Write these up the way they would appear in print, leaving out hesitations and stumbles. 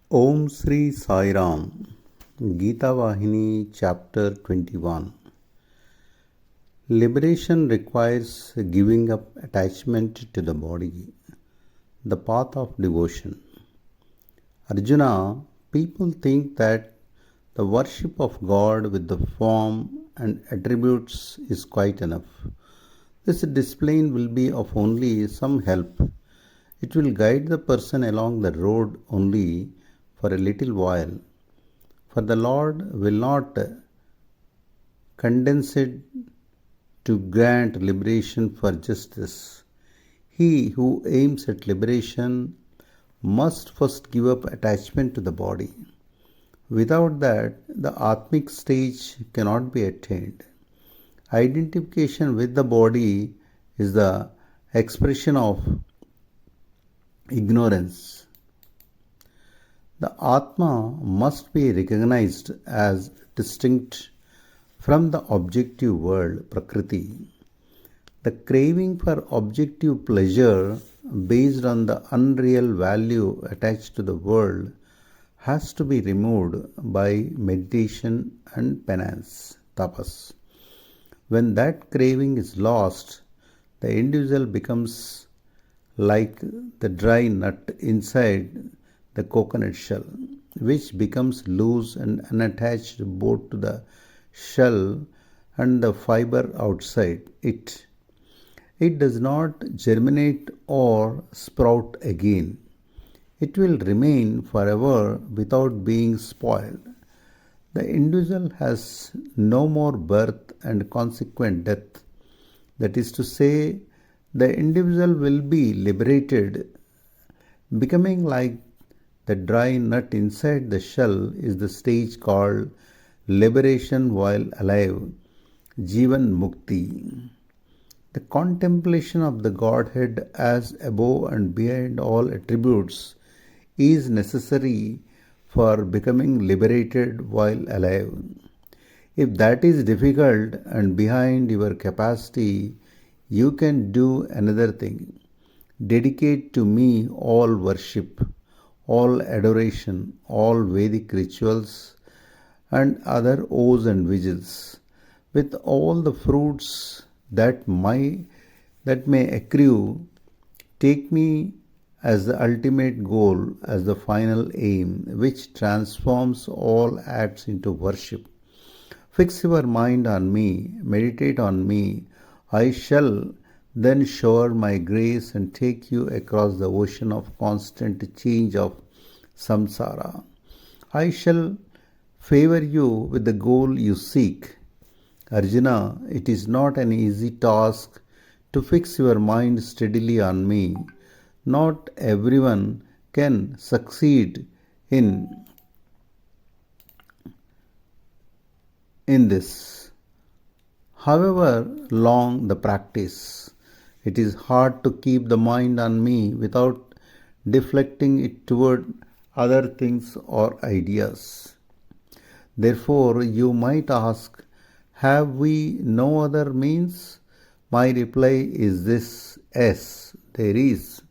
Om Sri Sai Ram, Gita Vahini, Chapter-21. Liberation requires giving up attachment to the body, the path of devotion. Arjuna, people think that the worship of God with the form and attributes is quite enough. This discipline will be of only some help. It will guide the person along the road only for a little while, for the Lord will not condescend to grant liberation for justice. He who aims at liberation must first give up attachment to the body. Without that, the Atmic stage cannot be attained. Identification with the body is the expression of ignorance. The Atma must be recognized as distinct from the objective world, Prakriti. The craving for objective pleasure based on the unreal value attached to the world has to be removed by meditation and penance, tapas. When that craving is lost, the individual becomes like the dry nut inside the coconut shell, which becomes loose and unattached both to the shell and the fiber outside it. It does not germinate or sprout again. It will remain forever without being spoiled. The individual has no more birth and consequent death. That is to say, the individual will be liberated. Becoming like the dry nut inside the shell is the stage called liberation while alive, Jivan Mukti. The contemplation of the Godhead as above and behind all attributes is necessary for becoming liberated while alive. If that is difficult and behind your capacity, you can do another thing. Dedicate to me all worship, all adoration, all Vedic rituals, and other oaths and vigils, with all the fruits that may accrue. Take me as the ultimate goal, as the final aim, which transforms all acts into worship. Fix your mind on me, meditate on me. I shall then shower my grace and take you across the ocean of constant change of samsara. I shall favor you with the goal you seek. Arjuna, it is not an easy task to fix your mind steadily on me. Not everyone can succeed in this. However long the practice, it is hard to keep the mind on me without deflecting it toward other things or ideas. Therefore, you might ask, have we no other means? My reply is this: yes, there is.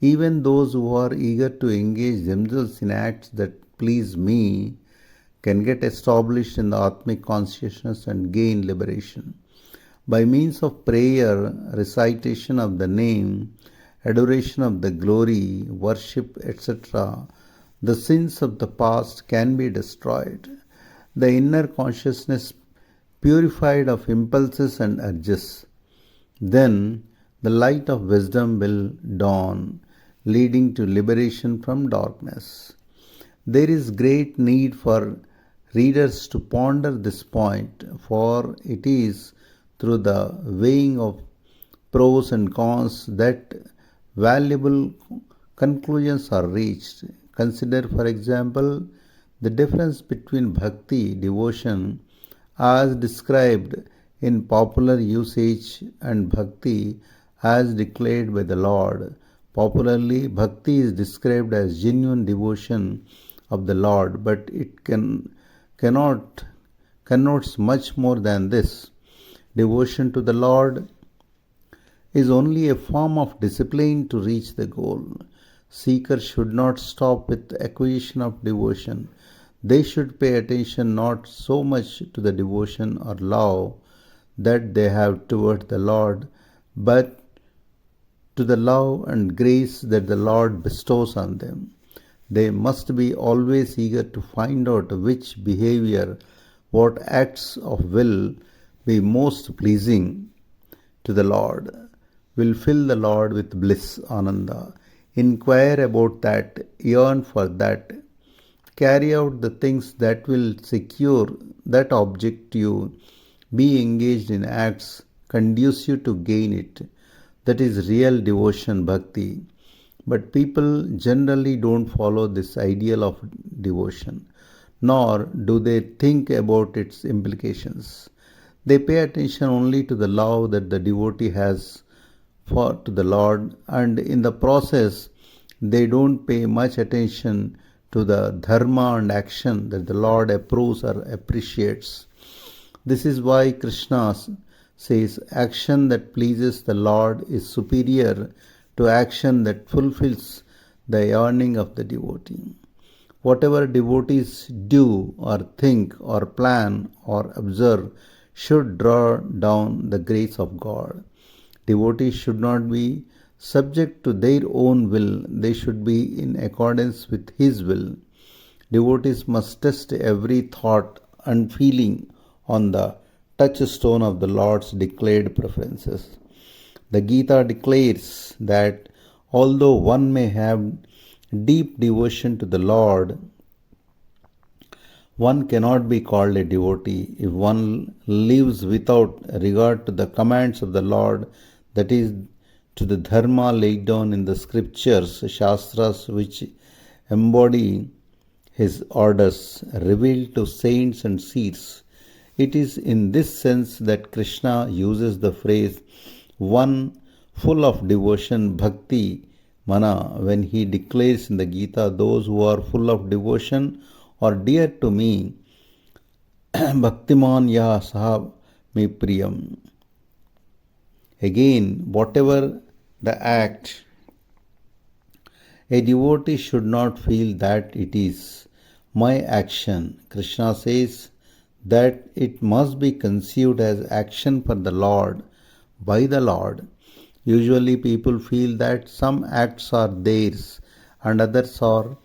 Even those who are eager to engage themselves in acts that please me can get established in the Atmic consciousness and gain liberation. By means of prayer, recitation of the name, adoration of the glory, worship, etc., the sins of the past can be destroyed. The inner consciousness purified of impulses and urges. Then the light of wisdom will dawn, leading to liberation from darkness. There is great need for readers to ponder this point, for it is through the weighing of pros and cons that valuable conclusions are reached. Consider, for example, the difference between bhakti, devotion, as described in popular usage, and bhakti as declared by the Lord. Popularly, bhakti is described as genuine devotion of the Lord, but it connotes much more than this. Devotion to the Lord is only a form of discipline to reach the goal. Seekers should not stop with acquisition of devotion. They should pay attention not so much to the devotion or love that they have toward the Lord, but to the love and grace that the Lord bestows on them. They must be always eager to find out which behavior, what acts of will be most pleasing to the Lord, will fill the Lord with bliss, Ananda. Inquire about that, yearn for that, carry out the things that will secure that objective, be engaged in acts conducive to gain it. That is real devotion, bhakti. But people generally don't follow this ideal of devotion, nor do they think about its implications. They pay attention only to the love that the devotee has for to the Lord, and in the process they don't pay much attention to the dharma and action that the Lord approves or appreciates. This is why Krishna says action that pleases the Lord is superior to action that fulfills the yearning of the devotee. Whatever devotees do or think or plan or observe should draw down the grace of God. Devotees should not be subject to their own will, they should be in accordance with His will. Devotees must test every thought and feeling on the touchstone of the Lord's declared preferences. The Gita declares that although one may have deep devotion to the Lord, one cannot be called a devotee if one lives without regard to the commands of the Lord, that is, to the dharma laid down in the scriptures, shastras, which embody His orders revealed to saints and seers. It is in this sense that Krishna uses the phrase one full of devotion, bhakti, mana, when he declares in the Gita, those who are full of devotion or dear to me, bhaktiman ya sahab me priyam. Again, whatever the act, a devotee should not feel that it is my action. Krishna says that it must be conceived as action for the Lord, by the Lord. Usually people feel that some acts are theirs and others are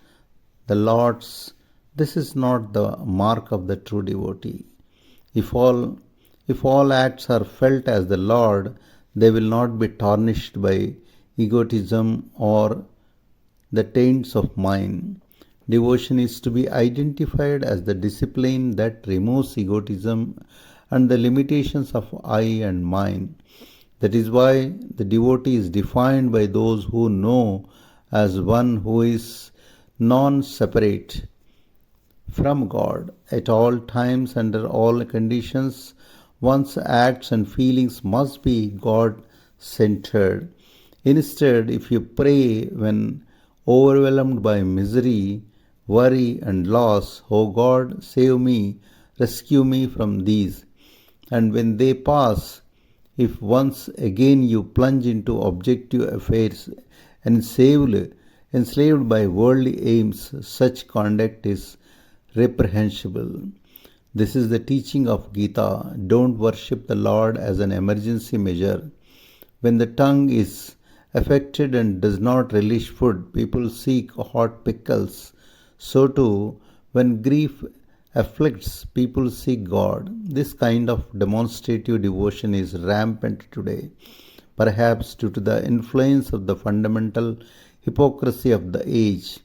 the Lord's. This is not the mark of the true devotee. If all acts are felt as the Lord, they will not be tarnished by egotism or the taints of mind. Devotion is to be identified as the discipline that removes egotism and the limitations of I and mine. That is why the devotee is defined by those who know as one who is non-separate from God. At all times, under all conditions, one's acts and feelings must be God-centered. Instead, if you pray when overwhelmed by misery, worry and loss, "O God, save me, rescue me from these," and when they pass, if once again you plunge into objective affairs enslaved by worldly aims, such conduct is reprehensible. This is the teaching of Gita. Don't worship the Lord as an emergency measure. When the tongue is affected and does not relish food, people seek hot pickles. So too, when grief afflicts, people seek God. This kind of demonstrative devotion is rampant today, perhaps due to the influence of the fundamental hypocrisy of the age.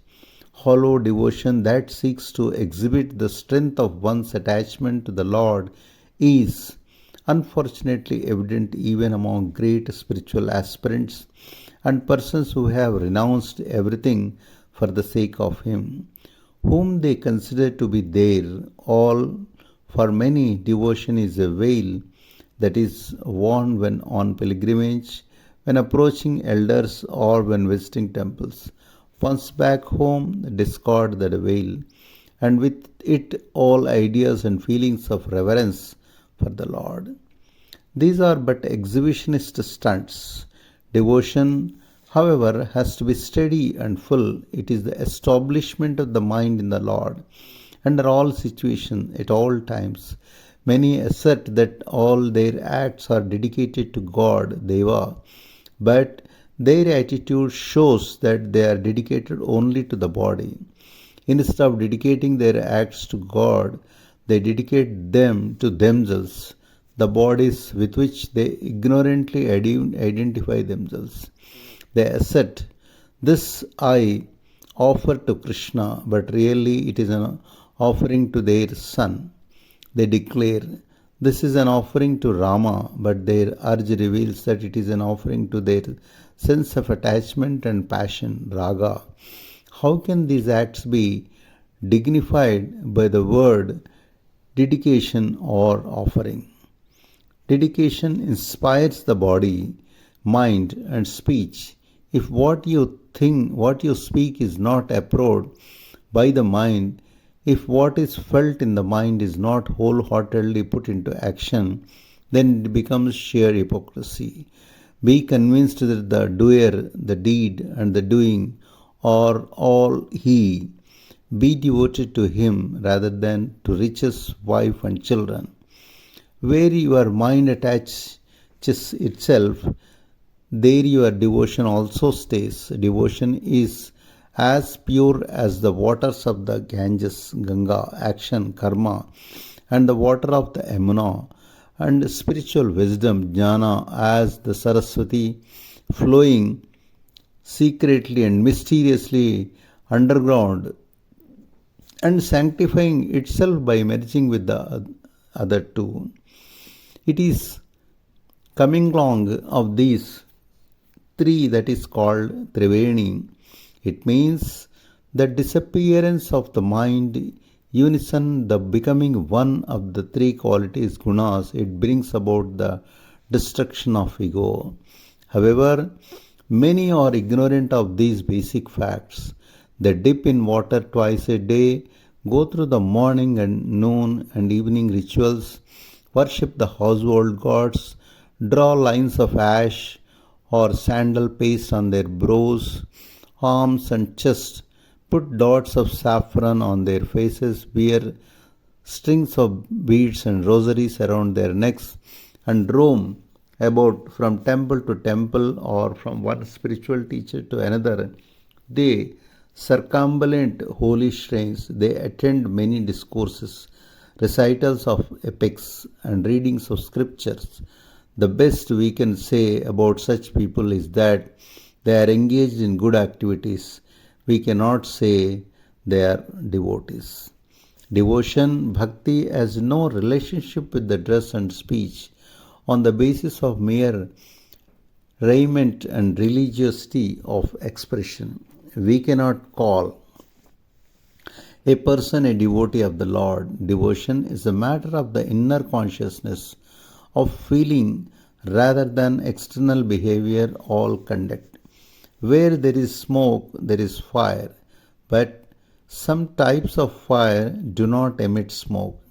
Hollow devotion that seeks to exhibit the strength of one's attachment to the Lord is unfortunately evident even among great spiritual aspirants and persons who have renounced everything for the sake of Him, whom they consider to be their all. For many, devotion is a veil that is worn when on pilgrimage, when approaching elders, or when visiting temples. Once back home, discard that veil, and with it all ideas and feelings of reverence for the Lord. These are but exhibitionist stunts. Devotion however, has to be steady and full. It is the establishment of the mind in the Lord under all situations, at all times. Many assert that all their acts are dedicated to God, Deva, but their attitude shows that they are dedicated only to the body. Instead of dedicating their acts to God, they dedicate them to themselves, the bodies with which they ignorantly identify themselves. They assert, "This I offer to Krishna," but really it is an offering to their son. They declare, "This is an offering to Rama," but their urge reveals that it is an offering to their sense of attachment and passion, raga. How can these acts be dignified by the word dedication or offering? Dedication inspires the body, mind, and speech. If what you think, what you speak is not approved by the mind, if what is felt in the mind is not wholeheartedly put into action, then it becomes sheer hypocrisy. Be convinced that the doer, the deed, and the doing are all He. Be devoted to Him rather than to riches, wife, and children. Where your mind attaches itself, there your devotion also stays. Devotion is as pure as the waters of the Ganges, Ganga, action, karma, and the water of the Yamuna, and spiritual wisdom, jnana, as the Saraswati, flowing secretly and mysteriously underground and sanctifying itself by merging with the other two. It is coming along of these three that is called Triveni. It means the disappearance of the mind, unison, the becoming one of the three qualities, gunas. It brings about the destruction of ego. However, many are ignorant of these basic facts. They dip in water twice a day, go through the morning and noon and evening rituals, worship the household gods, draw lines of ash or sandal paste on their brows, arms, and chest, put dots of saffron on their faces, wear strings of beads and rosaries around their necks, and roam about from temple to temple or from one spiritual teacher to another. They circumambulate holy shrines, they attend many discourses, recitals of epics, and readings of scriptures. The best we can say about such people is that they are engaged in good activities. We cannot say they are devotees. Devotion, bhakti, has no relationship with the dress and speech on the basis of mere raiment and religiosity of expression. We cannot call a person a devotee of the Lord. Devotion is a matter of the inner consciousness of feeling rather than external behavior or conduct. Where there is smoke, there is fire, but some types of fire do not emit smoke,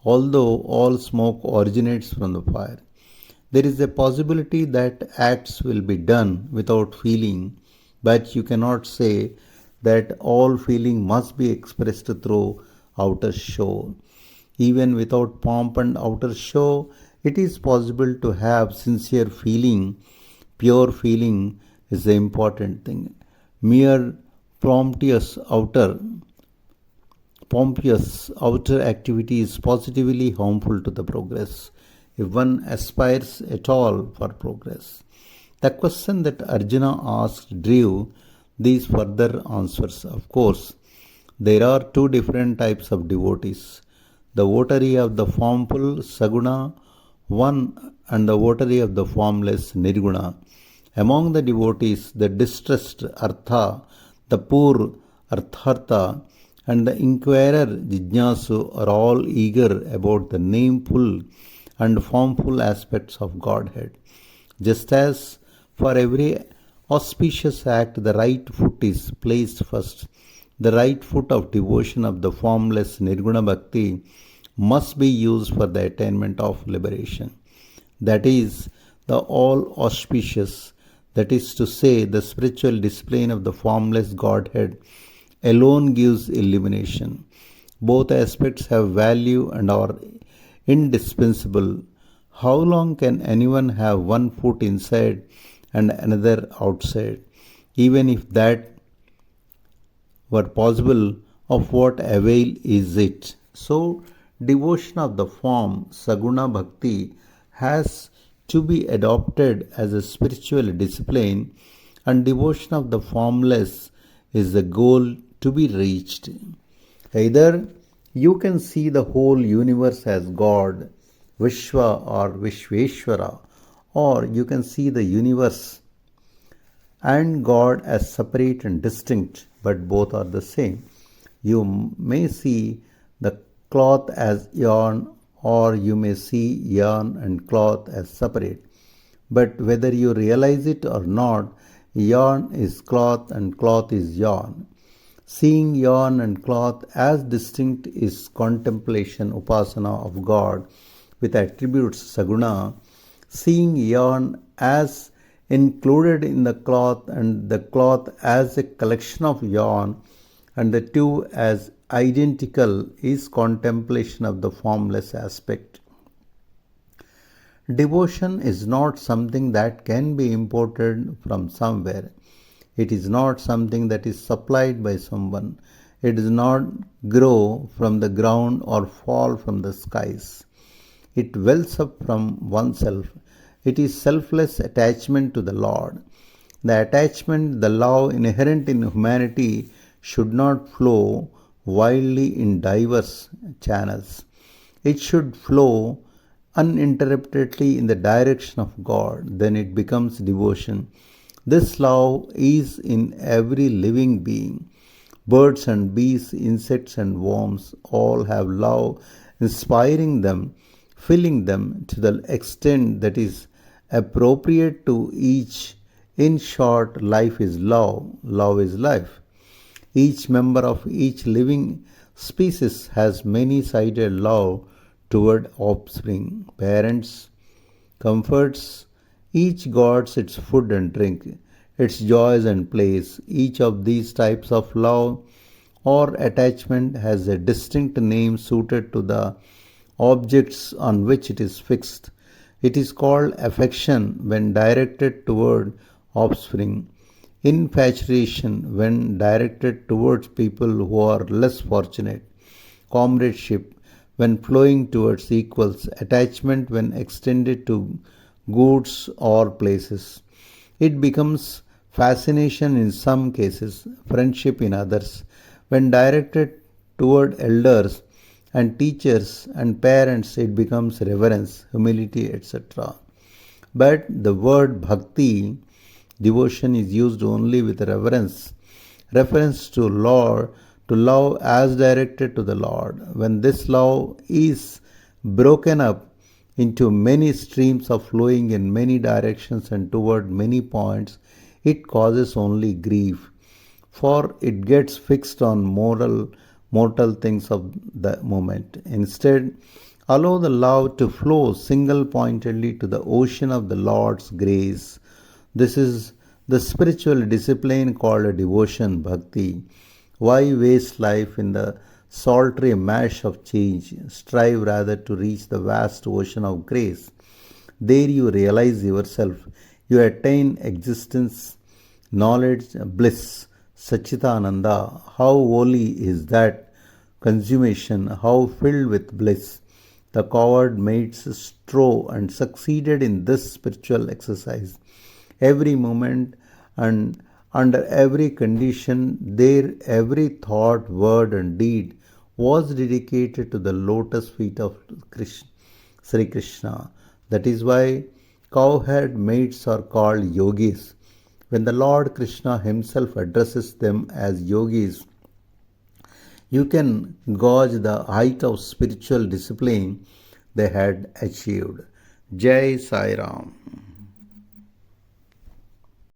although all smoke originates from the fire. There is a possibility that acts will be done without feeling, but you cannot say that all feeling must be expressed through outer show. Even without pomp and outer show, it is possible to have sincere feeling. Pure feeling is the important thing. Mere pompous outer activity is positively harmful to the progress, if one aspires at all for progress. The question that Arjuna asked drew these further answers. Of course, there are two different types of devotees: the votary of the formful Saguna, one, and the votary of the formless Nirguna. Among the devotees, the distressed Artha, the poor Arthartha, and the inquirer Jijnasu are all eager about the nameful and formful aspects of Godhead. Just as for every auspicious act, the right foot is placed first, the right foot of devotion of the formless Nirguna Bhakti must be used for the attainment of liberation. That is, the all auspicious, That is to say, the spiritual discipline of the formless Godhead alone gives illumination. Both aspects have value and are indispensable. How long can anyone have one foot inside and another outside? Even if that were possible, of what avail is it? So, devotion of the form, Saguna Bhakti, has to be adopted as a spiritual discipline, and devotion of the formless is the goal to be reached. Either you can see the whole universe as God, Vishwa or Vishveshwara, or you can see the universe and God as separate and distinct, but both are the same. You may see the cloth as yarn, or you may see yarn and cloth as separate. But whether you realize it or not, yarn is cloth and cloth is yarn. Seeing yarn and cloth as distinct is contemplation, upasana of God with attributes saguna. Seeing yarn as included in the cloth and the cloth as a collection of yarn and the two as identical is contemplation of the formless aspect. Devotion is not something that can be imported from somewhere. It is not something that is supplied by someone. It does not grow from the ground or fall from the skies. It wells up from oneself. It is selfless attachment to the Lord. The attachment, the love inherent in humanity should not flow wildly in diverse channels. It should flow uninterruptedly in the direction of God. Then it becomes devotion. This love is in every living being. Birds and bees, insects and worms all have love inspiring them, filling them to the extent that is appropriate to each. In short, life is love, love is life. Each member of each living species has many-sided love toward offspring. Parents, comforts, each guards its food and drink, its joys and plays. Each of these types of love or attachment has a distinct name suited to the objects on which it is fixed. It is called affection when directed toward offspring, infatuation when directed towards people who are less fortunate, comradeship when flowing towards equals, attachment when extended to goods or places. It becomes fascination in some cases, friendship in others, when directed toward elders and teachers and parents. It becomes reverence, humility, etc. But the word bhakti, devotion, is used only with reference to Lord, to love as directed to the Lord. When this love is broken up into many streams of flowing in many directions and toward many points, it causes only grief, for it gets fixed on mortal things of the moment. Instead, allow the love to flow single-pointedly to the ocean of the Lord's grace. This is the spiritual discipline called devotion, bhakti. Why waste life in the sultry mash of change? Strive rather to reach the vast ocean of grace. There you realize yourself. You attain existence, knowledge, bliss, Sachitananda. How holy is that consummation, how filled with bliss. The coward made straw and succeeded in this spiritual exercise. Every moment and under every condition, there every thought, word and deed was dedicated to the lotus feet of Sri Krishna. That is why cowherd maids are called yogis. When the Lord Krishna himself addresses them as yogis, you can gauge the height of spiritual discipline they had achieved. Jai Sai Ram.